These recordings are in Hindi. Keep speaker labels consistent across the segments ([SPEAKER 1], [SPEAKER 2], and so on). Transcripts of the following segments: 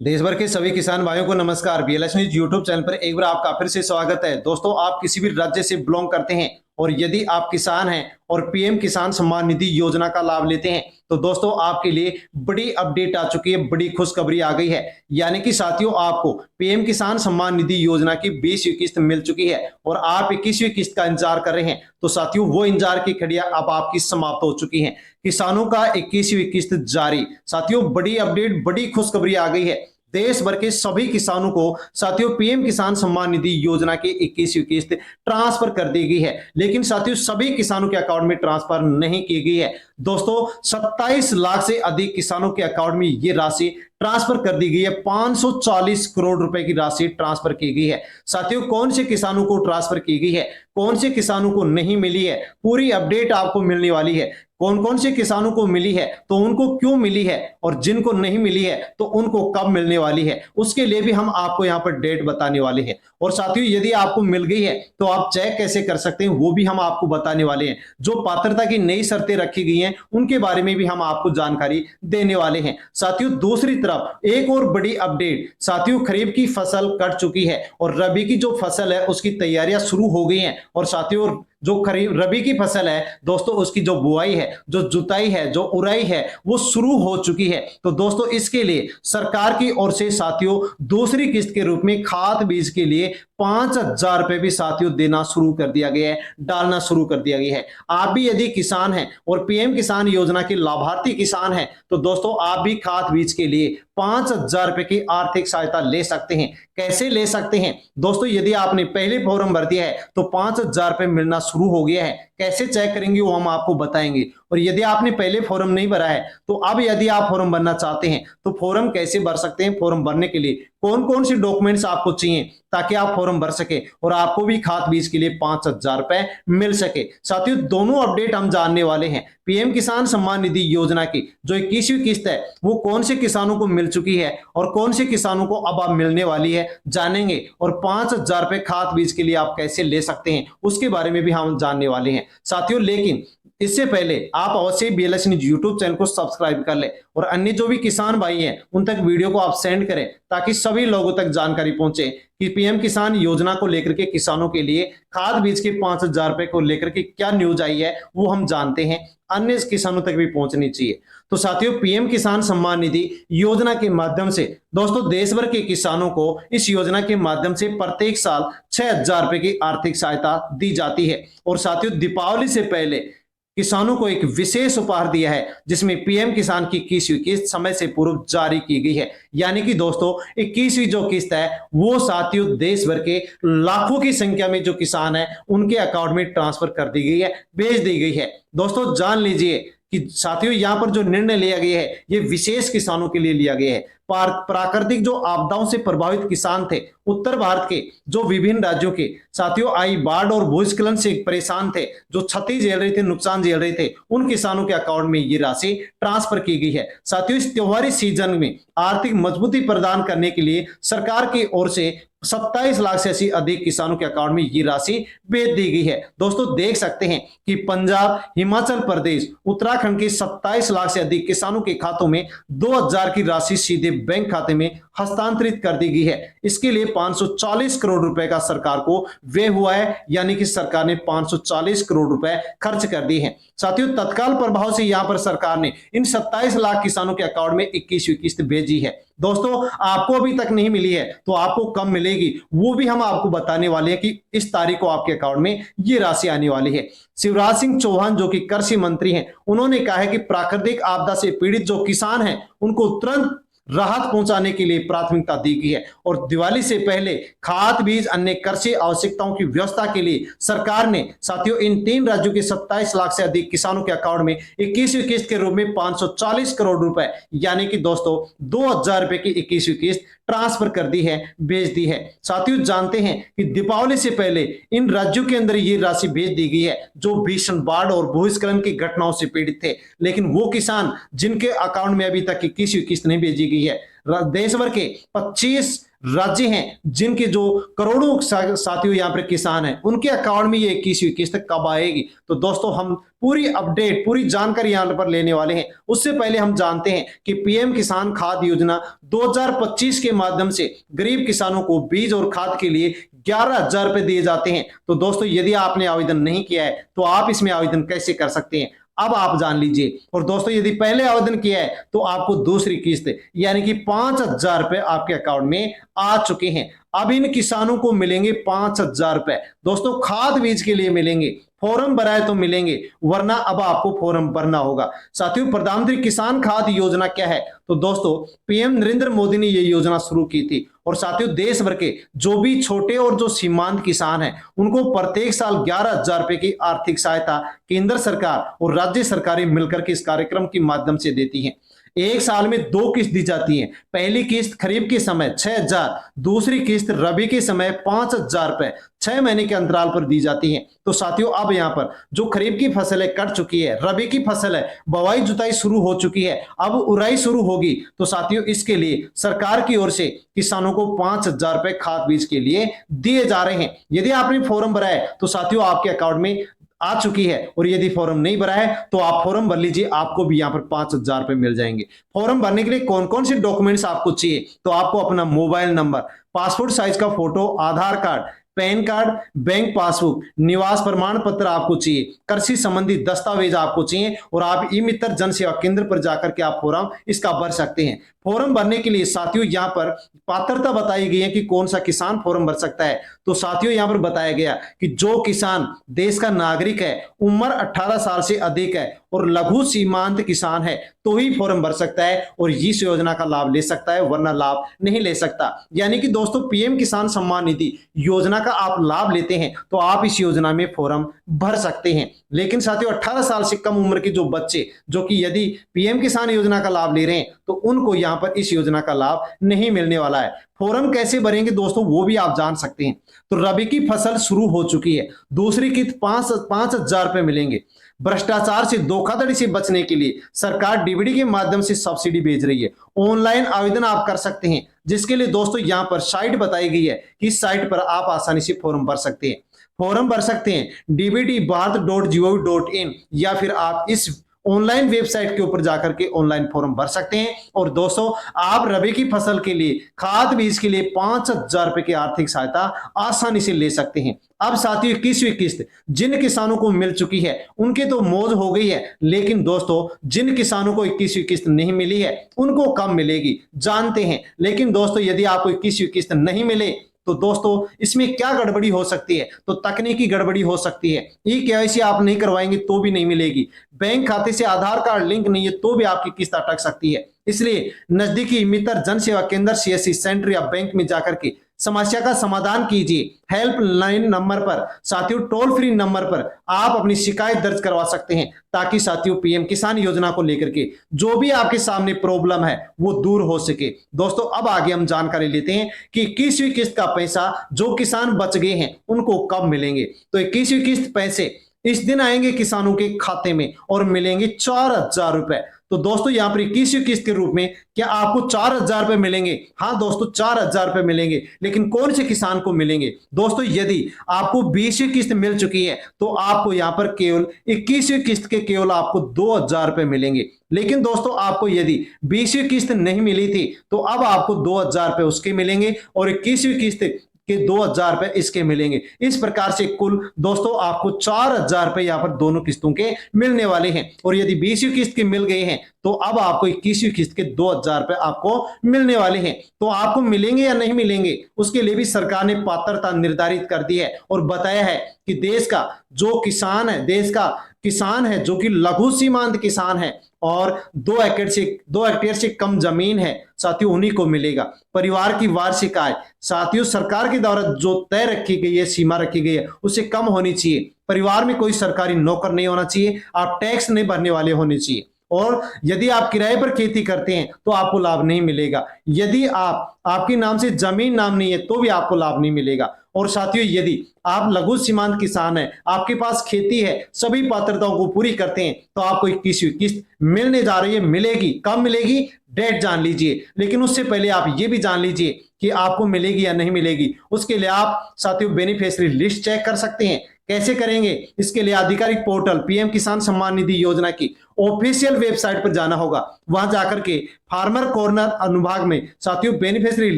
[SPEAKER 1] देश भर के सभी किसान भाइयों को नमस्कार। बीएलएस न्यूज यूट्यूब चैनल पर एक बार आपका फिर से स्वागत है। दोस्तों, आप किसी भी राज्य से बिलोंग करते हैं और यदि आप किसान हैं और पीएम किसान सम्मान निधि योजना का लाभ लेते हैं तो दोस्तों आपके लिए बड़ी अपडेट आ चुकी है, बड़ी खुशखबरी आ गई है। यानी कि साथियों, आपको पीएम किसान सम्मान निधि योजना की 20वीं किस्त मिल चुकी है और आप 21वीं किस्त का इंतजार कर रहे हैं। तो साथियों, वो इंतजार की घड़ियां अब आपकी समाप्त हो चुकी हैं। किसानों का 21वीं किस्त जारी। साथियों, बड़ी अपडेट, बड़ी खुशखबरी आ गई है। देश भर के सभी किसानों को साथियों पीएम किसान सम्मान निधि योजना की 21वीं किस्त ट्रांसफर कर दी गई है। लेकिन साथियों, सभी किसानों के अकाउंट में ट्रांसफर नहीं की गई है। दोस्तों, 27 लाख से अधिक किसानों के अकाउंट में ये राशि ट्रांसफर कर दी गई है। 540 करोड़ रुपए की राशि ट्रांसफर की गई है। साथियों, कौन से किसानों को ट्रांसफर की गई है, कौन से किसानों को नहीं मिली है, पूरी अपडेट आपको मिलने वाली है। कौन कौन से किसानों को मिली है तो उनको क्यों मिली है, और जिनको नहीं मिली है तो उनको कब मिलने वाली है, उसके लिए भी हम आपको यहां पर डेट बताने वाले हैं। और साथियों, यदि आपको मिल गई है तो आप चेक कैसे कर सकते हैं वो भी हम आपको बताने वाले हैं। जो पात्रता की नई शर्तें रखी गई हैं उनके बारे में भी हम आपको जानकारी देने वाले हैं। साथियों, दूसरी तरफ एक और बड़ी अपडेट। साथियों, खरीफ की फसल कट चुकी है और रबी की जो फसल है उसकी तैयारियां शुरू हो गई हैं। और साथियों, जो खरीफ रबी की फसल है दोस्तों, उसकी जो बुआई है, जो जुताई है, जो उराई है, वो शुरू हो चुकी है। तो दोस्तों, इसके लिए सरकार की ओर से साथियों दूसरी किस्त के रूप में खाद बीज के लिए 5,000 रुपए भी साथियों देना शुरू कर दिया गया है, डालना शुरू कर दिया गया है। आप भी यदि किसान हैं और पीएम किसान योजना के लाभार्थी किसान हैं तो दोस्तों आप भी खाद बीज के लिए 5,000 रुपए की आर्थिक सहायता ले सकते हैं। कैसे ले सकते हैं दोस्तों? यदि आपने पहले फॉर्म भर दिया है तो 5,000 रुपए मिलना शुरू हो गया है। कैसे चेक करेंगे वो हम आपको बताएंगे। और यदि आपने पहले फॉर्म नहीं भरा है तो अब यदि आप फॉर्म भरना चाहते हैं तो फॉर्म कैसे भर सकते हैं, फॉर्म भरने के लिए कौन कौन से डॉक्यूमेंट्स आपको चाहिए ताकि आप फॉर्म भर सके और आपको भी खाद बीज के लिए 5,000 रुपए मिल सके। साथियों, दोनों अपडेट हम जानने वाले हैं। पीएम किसान सम्मान निधि योजना की जो 21वीं किस्त है वो कौन से किसानों को मिल चुकी है और कौन से किसानों को अब मिलने वाली है, जानेंगे। और 5,000 रुपए खाद बीज के लिए आप कैसे ले सकते हैं उसके बारे में भी हम जानने वाले हैं साथियों। लेकिन इससे पहले आप अवश्य बीएलएस न्यूज यूट्यूब चैनल को सब्सक्राइब कर ले और अन्य जो भी किसान भाई हैं उन तक वीडियो को आप सेंड करें ताकि सभी लोगों तक जानकारी पहुंचे कि पीएम किसान योजना को लेकर के किसानों के लिए खाद बीज के 5,000 रुपए को लेकर के क्या न्यूज आई है वो हम जानते हैं, अन्य किसानों तक भी पहुंचनी चाहिए। तो साथियों, पीएम किसान सम्मान निधि योजना के माध्यम से दोस्तों देश भर के किसानों को इस योजना के माध्यम से प्रत्येक साल 6,000 रुपए की आर्थिक सहायता दी जाती है। और साथियों, दीपावली से पहले किसानों को एक विशेष उपहार दिया है जिसमें पीएम किसान की 21वीं किस्त समय से पूर्व जारी की गई है। यानी कि दोस्तों 21वीं जो किस्त है वो साथियों देश भर के लाखों की संख्या में जो किसान है उनके अकाउंट में ट्रांसफर कर दी गई है, भेज दी गई है। दोस्तों, जान लीजिए कि साथियों यहां पर जो निर्णय लिया गया है ये विशेष किसानों के लिए लिया गया है। प्राकृतिक जो आपदाओं से प्रभावित किसान थे उत्तर भारत के, जो विभिन्न राज्यों के साथियों आई बाढ़ और भूस्खलन से परेशान थे, जो क्षति झेल रहे थे, नुकसान झेल रहे थे, उन किसानों के अकाउंट में ये राशि ट्रांसफर की गई है। साथियों, इस त्योहारी सीजन में आर्थिक मजबूती प्रदान करने के लिए सरकार की ओर से 27 लाख से अधिक किसानों के अकाउंट में ये राशि भेज दी गई है। दोस्तों, देख सकते हैं कि पंजाब, हिमाचल प्रदेश, उत्तराखंड के 27 लाख से अधिक किसानों के खातों में 2,000 की राशि सीधे बैंक खाते में हस्तांतरित कर दी गई है। इसके लिए 540 करोड़ रुपए का सरकार को व्यय हुआ है, यानी कि सरकार ने 540 करोड़ रुपए खर्च कर दिए हैं। साथियों, तत्काल प्रभाव से यहां पर सरकार ने इन 27 लाख किसानों के अकाउंट में 21वीं किस्त भेजी है। दोस्तों, आपको अभी तक नहीं मिली है तो आपको कब मिलेगी वो भी हम आपको बताने वाले हैं कि इस तारीख को आपके अकाउंट में ये राशि आने वाली है। शिवराज सिंह चौहान जो कि कृषि मंत्री हैं, उन्होंने कहा है कि प्राकृतिक आपदा से पीड़ित जो किसान हैं उनको तुरंत राहत पहुंचाने के लिए प्राथमिकता दी गई है। और दिवाली से पहले खाद बीज अन्य कृषि आवश्यकताओं की व्यवस्था के लिए सरकार ने साथियों इन 3 राज्यों के 27 लाख से अधिक किसानों के अकाउंट में 21वीं किस्त के रूप में 540 करोड़ रुपए, यानी कि दोस्तों 2,000 रुपए की 21वीं किस्त ट्रांसफर कर दी है, भेज दी है। साथियों, जानते हैं कि दीपावली से पहले इन राज्यों के अंदर ये राशि भेज दी गई है जो भीषण बाढ़ और भूस्खलन की घटनाओं से पीड़ित थे। लेकिन वो किसान जिनके अकाउंट में अभी तक 21वीं किस्त नहीं भेजी गई है, देश भर के 25 राज्य हैं जिनके जो करोड़ों साथियों यहाँ पर किसान हैं, उनके अकाउंट में ये 21वीं किस्त कब आएगी। तो दोस्तों हम पूरी अपडेट, पूरी जानकारी यहाँ पर लेने वाले हैं। उससे पहले हम जानते हैं कि पीएम किसान खाद योजना 2025 के माध्यम से गरीब किसानों को बीज और खाद के लिए 11,000 रुपए दिए जाते हैं। तो दोस्तों यदि आपने आवेदन नहीं किया है तो आप इसमें आवेदन कैसे कर सकते हैं, अब आप जान लीजिए। और दोस्तों यदि पहले आवेदन किया है तो आपको दूसरी किस्त यानी कि 5,000 रुपए आपके अकाउंट में आ चुके हैं। अब इन किसानों को मिलेंगे 5,000 रुपए। दोस्तों खाद बीज के लिए मिलेंगे, फॉर्म भराए तो मिलेंगे, वरना अब आपको फॉर्म भरना होगा। साथियों प्रधानमंत्री किसान खाद योजना क्या है? तो दोस्तों पीएम नरेंद्र मोदी ने यह योजना शुरू की थी और साथियों देश भर के जो भी छोटे और जो सीमांत किसान हैं उनको प्रत्येक साल 11,000 रुपए की आर्थिक सहायता केंद्र सरकार और राज्य सरकारें मिलकर के इस कार्यक्रम के माध्यम से देती हैं। एक साल में 2 किस्त दी जाती है। पहली किस्त खरीफ के समय 6,000, दूसरी किस्त रबी के समय 5,000 रुपए 6 महीने के अंतराल पर दी जाती है। तो साथियों अब यहाँ पर जो खरीफ की फसल है कट चुकी है, रबी की फसल है बुआई जुताई शुरू हो चुकी है, अब उराई शुरू होगी। तो साथियों इसके लिए सरकार की ओर से किसानों को 5,000 रुपए खाद बीज के लिए दिए जा रहे हैं। यदि आपने फॉर्म भरा है तो साथियों आपके अकाउंट में आ चुकी है, और यदि फॉर्म नहीं भरा है तो आप फॉर्म भर लीजिए, आपको भी यहाँ पर 5,000 रुपए मिल जाएंगे। फॉर्म भरने के लिए कौन कौन से डॉक्यूमेंट्स आपको चाहिए? तो आपको अपना मोबाइल नंबर, पासपोर्ट साइज का photo, Aadhaar card, PAN card, bank passbook, निवास प्रमाण पत्र आपको चाहिए, कृषि संबंधी दस्तावेज आपको चाहिए, और आप ई मित्र जन सेवा केंद्र पर जाकर के आप फॉर्म इसका भर सकते हैं। फॉर्म भरने के लिए साथियों यहाँ पर पात्रता बताई गई है कि कौन सा किसान फॉर्म भर सकता है। तो साथियों यहाँ पर बताया गया कि जो किसान देश का नागरिक है, उम्र 18 साल से अधिक है और लघु सीमांत किसान है तो ही फॉर्म भर सकता है और इस योजना का लाभ ले सकता है, वरना लाभ नहीं ले सकता। यानी कि दोस्तों पीएम किसान सम्मान निधि योजना का आप लाभ लेते हैं तो आप इस योजना में फॉर्म भर सकते हैं। लेकिन साथियों 18 साल से कम उम्र के जो बच्चे जो कि यदि पीएम किसान योजना का लाभ ले रहे हैं तो उनको यहाँ पर इस योजना का लाभ नहीं मिलने वाला है। फॉर्म कैसे भरेंगे दोस्तों वो भी आप जान सकते हैं। तो रबी की फसल शुरू हो चुकी है, दूसरी किस्त 5,000 रुपए मिलेंगे। भ्रष्टाचार से, धोखाधड़ी से बचने के लिए सरकार डीबीटी के माध्यम से सब्सिडी भेज रही है। ऑनलाइन आवेदन आप कर सकते हैं, जिसके लिए दोस्तों यहाँ पर साइट बताई गई है कि इस साइट पर आप आसानी से फॉर्म भर सकते हैं। फॉर्म भर सकते हैं dbtbharat.gov.in या फिर आप इस ऑनलाइन वेबसाइट के ऊपर जाकर के ऑनलाइन फॉर्म भर सकते हैं। और दोस्तों आप रबी की फसल के लिए, खाद बीज के लिए 5,000 रुपए की आर्थिक सहायता आसानी से ले सकते हैं। अब साथियों 21वीं किस्त जिन किसानों को मिल चुकी है उनके तो मौज हो गई है, लेकिन दोस्तों जिन किसानों को 21वीं किस्त नहीं मिली है उनको कब मिलेगी जानते हैं। लेकिन दोस्तों यदि आपको 21वीं किस्त नहीं मिले तो दोस्तों इसमें क्या गड़बड़ी हो सकती है? तो तकनीकी गड़बड़ी हो सकती है। ई-केवाईसी आप नहीं करवाएंगे तो भी नहीं मिलेगी, बैंक खाते से आधार कार्ड लिंक नहीं है तो भी आपकी किस्त अटक सकती है। इसलिए नजदीकी मित्र जन सेवा केंद्र, सीएससी सेंटर या बैंक में जाकर के समस्या का समाधान कीजिए। हेल्पलाइन नंबर पर, साथियों टोल फ्री नंबर पर आप अपनी शिकायत दर्ज करवा सकते हैं, ताकि साथियों पीएम किसान योजना को लेकर के जो भी आपके सामने प्रॉब्लम है वो दूर हो सके। दोस्तों अब आगे हम जानकारी लेते हैं कि 21वीं किस्त का पैसा जो किसान बच गए हैं उनको कब मिलेंगे। तो 21वीं किस्त पैसे इस दिन आएंगे किसानों के खाते में और मिलेंगे 4,000 रुपए। तो दोस्तों यहाँ पर 21वीं किस्त के रूप में क्या आपको 4,000 रुपए मिलेंगे? हाँ दोस्तों 4,000 रुपए मिलेंगे, लेकिन कौन से किसान को मिलेंगे? दोस्तों यदि आपको 20वीं किस्त मिल चुकी है तो आपको यहाँ पर केवल 21वीं किस्त के केवल आपको 2,000 रुपए मिलेंगे। लेकिन दोस्तों आपको यदि 20वीं किस्त नहीं मिली थी तो अब आपको 2,000 रुपए उसके मिलेंगे और 21वीं किस्त के 2,000 रुपए इसके मिलेंगे। इस प्रकार से कुल दोस्तों आपको 4,000 रुपए यहाँ पर दोनों किस्तों के मिलने वाले हैं। और यदि 20वीं किस्त के मिल गए हैं तो अब आपको 21वीं किस्त के 2,000 रुपए आपको मिलने वाले हैं। तो आपको मिलेंगे या नहीं मिलेंगे उसके लिए भी सरकार ने पात्रता निर्धारित कर दी है और बताया है कि देश का जो किसान है, देश का किसान है जो कि लघु सीमांत किसान है और 2 हेक्टेयर से कम जमीन है साथियों उन्हीं को मिलेगा। परिवार की वार्षिक आय साथियों सरकार के द्वारा जो तय रखी गई है, सीमा रखी गई है, उससे कम होनी चाहिए। परिवार में कोई सरकारी नौकर नहीं होना चाहिए, आप टैक्स नहीं भरने वाले होने चाहिए। और यदि आप किराए पर खेती करते हैं तो आपको लाभ नहीं मिलेगा। यदि आपके नाम से जमीन नाम नहीं है तो भी आपको लाभ नहीं मिलेगा। और साथियों, यदि आप लघु सीमांत किसान हैं, आपके पास खेती है, सभी पात्रताओं को पूरी करते हैं, तो आपको 21वीं किस्त मिलने जा रही है। मिलेगी, कब मिलेगी, डेट जान लीजिए। लेकिन उससे पहले आप ये भी जान लीजिए कि आपको मिलेगी या नहीं मिलेगी। उसके लिए आप साथियों बेनिफिशियरी लिस्ट चेक कर सकते हैं। कैसे करेंगे? इसके लिए आधिकारिक पोर्टल पीएम किसान सम्मान निधि योजना की ऑफिशियल वेबसाइट पर जाना होगा। वहां जाकर के फार्मर कॉर्नर अनुभाग में साथियों बेनिफिशियरी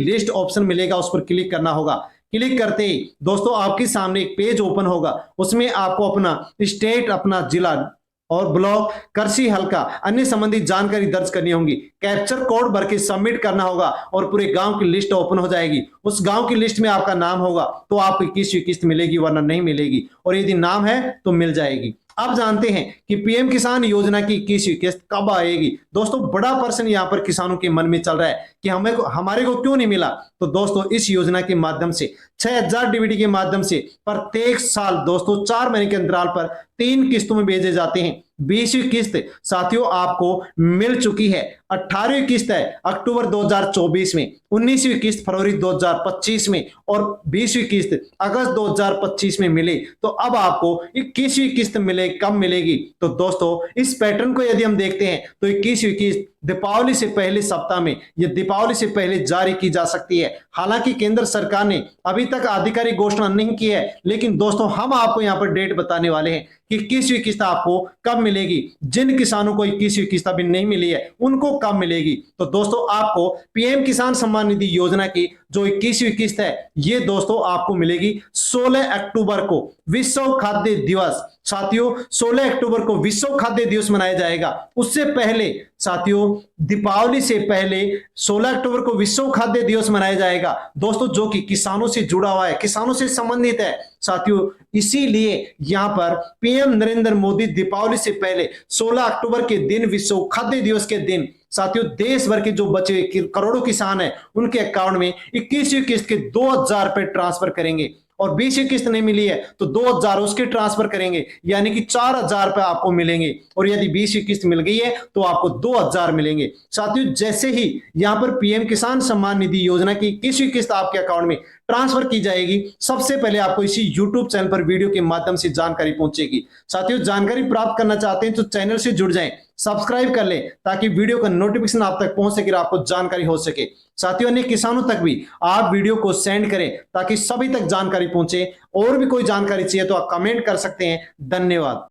[SPEAKER 1] लिस्ट ऑप्शन मिलेगा, उस पर क्लिक करना होगा। क्लिक करते ही दोस्तों आपके सामने एक पेज ओपन होगा। उसमें आपको अपना स्टेट, अपना जिला और ब्लॉक, कृषि हल्का, अन्य संबंधित जानकारी दर्ज करनी होगी। कैप्चर कोड भर के सबमिट करना होगा और पूरे गांव की लिस्ट ओपन हो जाएगी। उस गांव की लिस्ट में आपका नाम होगा तो आपको 21वीं किस्त मिलेगी, वरना नहीं मिलेगी। और यदि नाम है तो मिल जाएगी। अब जानते हैं कि पीएम किसान योजना की 21वीं किस्त कब आएगी। दोस्तों बड़ा प्रश्न यहाँ पर किसानों के मन में चल रहा है कि हमारे को क्यों नहीं मिला। तो दोस्तों इस योजना के माध्यम से 6000 डीबीटी के माध्यम से प्रत्येक साल दोस्तों 4 महीने के अंतराल पर 3 किस्तों में भेजे जाते हैं। 20वीं किस्त साथियों आपको मिल चुकी है। 18वीं किस्त है अक्टूबर 2024 में, 19वीं किस्त फरवरी 2025 में और 20वीं किस्त अगस्त 2025 में मिले। तो अब आपको 21वीं किस्त कब मिलेगी? तो दोस्तों इस पैटर्न को यदि हम देखते हैं तो 21वीं किस्त दीपावली से पहले सप्ताह में या दीपावली से पहले जारी की जा सकती है। हालांकि केंद्र सरकार ने अभी तक आधिकारिक घोषणा नहीं की है, लेकिन दोस्तों हम आपको यहां पर डेट बताने वाले हैं कि 21वीं किस्त आपको कब मिलेगी। जिन किसानों को 21वीं किस्त अभी नहीं मिली है उनको कब मिलेगी? तो दोस्तों आपको पीएम किसान सम्मान निधि योजना की जो 21वीं किस्त है ये दोस्तों आपको मिलेगी 16 अक्टूबर को, विश्व खाद्य दिवस। साथियों 16 अक्टूबर को विश्व खाद्य दिवस मनाया जाएगा। उससे पहले साथियों दीपावली से पहले 16 अक्टूबर को विश्व खाद्य दिवस मनाया जाएगा दोस्तों, जो कि किसानों से जुड़ा हुआ है, किसानों से संबंधित है साथियों। इसीलिए यहां पर पीएम नरेंद्र मोदी दीपावली से पहले 16 अक्टूबर के दिन, विश्व खाद्य दिवस के दिन साथियों देश भर के जो बचे करोड़ों किसान हैं उनके अकाउंट में 21वीं किस्त के 2000 रुपए ट्रांसफर करेंगे। और 20वीं किस्त नहीं मिली है तो 2000 उसके ट्रांसफर करेंगे, यानी कि 4000 रुपए आपको मिलेंगे। और यदि 20वीं किस्त मिल गई है तो आपको 2000 मिलेंगे। साथियों जैसे ही यहां पर पीएम किसान सम्मान निधि योजना की 21वीं किस्त आपके अकाउंट में ट्रांसफर की जाएगी, सबसे पहले आपको इसी यूट्यूब चैनल पर वीडियो के माध्यम से जानकारी पहुंचेगी। साथियों जानकारी प्राप्त करना चाहते हैं तो चैनल से जुड़ जाएं, सब्सक्राइब कर लें ताकि वीडियो का नोटिफिकेशन आप तक पहुंच सके और आपको जानकारी हो सके। साथियों अन्य किसानों तक भी आप वीडियो को सेंड करें ताकि सभी तक जानकारी पहुंचे। और भी कोई जानकारी चाहिए तो आप कमेंट कर सकते हैं। धन्यवाद।